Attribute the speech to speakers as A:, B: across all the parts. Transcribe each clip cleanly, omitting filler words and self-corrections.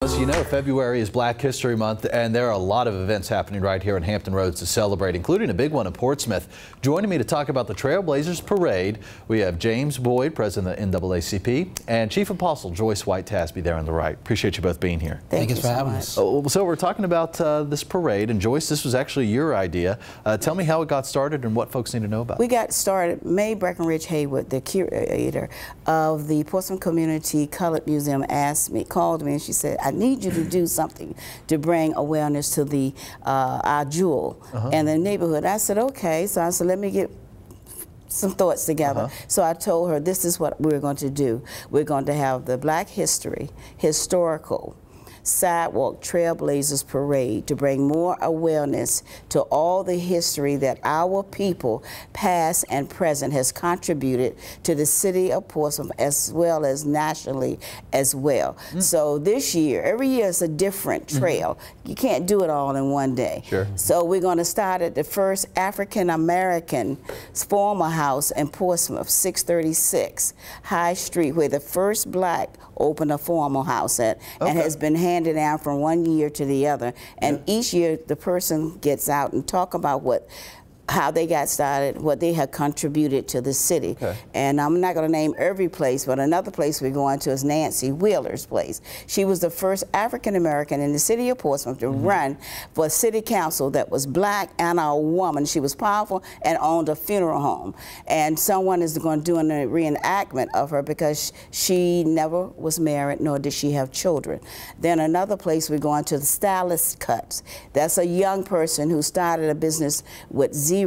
A: As you know, February is Black History Month, and there are a lot of events happening right here in Hampton Roads to celebrate, including a big one in Portsmouth. Joining me to talk about the Trailblazers Parade, we have James Boyd, President of the NAACP, and Chief Apostle Joyce White-Tasby there on the right. Appreciate you both being here.
B: Thank you for having us.
A: So we're talking about this parade, and Joyce, this was actually your idea. Tell me how it got started and what folks need to know about it.
B: We got started, Mae Breckenridge Haywood, the curator of the Portsmouth Community Colored Museum, called me and she said, I need you to do something to bring awareness to the our jewel in the neighborhood. I said, okay. So I said, let me get some thoughts together. So I told her, this is what we're going to do. We're going to have the Black Historical Sidewalk Trailblazers Parade to bring more awareness to all the history that our people, past and present, has contributed to the city of Portsmouth as well as nationally as well. So this year, every year is a different trail. You can't do it all in one day. So we're going to start at the first African-American formal house in Portsmouth, 636 High Street, where the first Black opened a formal house at, and has been handed down from one year to the other. And each year the person gets out and talk about how they got started, what they have contributed to the city. And I'm not going to name every place, but another place we're going to is Nancy Wheeler's place. She was the first African-American in the city of Portsmouth to run for city council that was Black and a woman. She was powerful and owned a funeral home. And someone is going to do a reenactment of her because she never was married, nor did she have children. Then another place we're going to, the Stylist Cuts. That's a young person who started a business with zero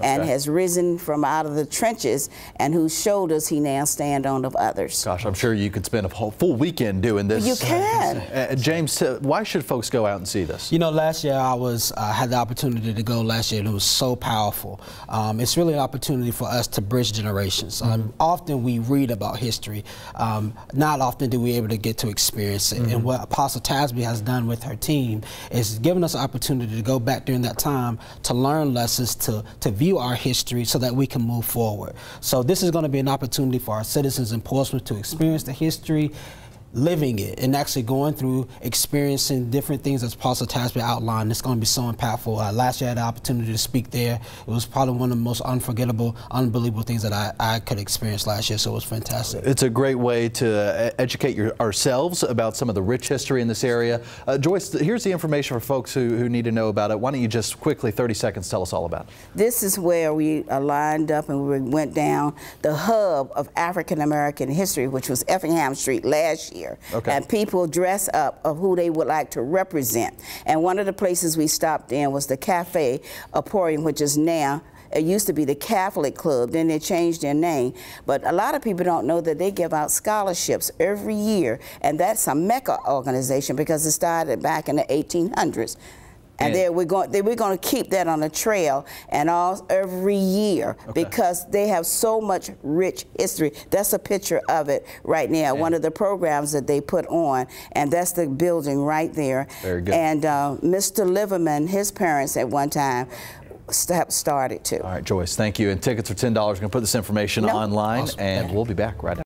B: and has risen from out of the trenches, and whose shoulders he now stands on of others.
A: Gosh, I'm sure you could spend a whole full weekend doing this.
B: You can.
A: James, why should folks go out and see this?
C: You know, last year I had the opportunity to go last year, and it was so powerful. It's really an opportunity for us to bridge generations. Often we read about history, not often do we able to get to experience it. And what Apostle Tasby has done with her team is given us an opportunity to go back during that time to learn lessons, to view our history so that we can move forward. So this is going to be an opportunity for our citizens in Portsmouth to experience the history, living it, and actually going through, experiencing different things as Apostle Tasby outlined. It's going to be so impactful. Last year I had the opportunity to speak there. It was probably one of the most unforgettable, unbelievable things that I could experience last year, so it was fantastic. It's
A: a great way to educate ourselves about some of the rich history in this area. Joyce, here's the information for folks who need to know about it. Why don't you just quickly, 30 seconds, tell us all about it.
B: This is where we lined up and we went down the hub of African-American history, which was Effingham Street last year. And people dress up of who they would like to represent. And one of the places we stopped in was the Cafe Emporium, which is now, it used to be the Catholic Club, then they changed their name. But a lot of people don't know that they give out scholarships every year, and that's a Mecca organization because it started back in the 1800s. And we're going to keep that on the trail and every year because they have so much rich history. That's a picture of it right now. One of the programs that they put on, and that's the building right there.
A: Very good.
B: And Mr. Liverman, his parents at one time started too.
A: All right, Joyce, thank you. And tickets are $10. We're going to put this information online, and we'll be back right after.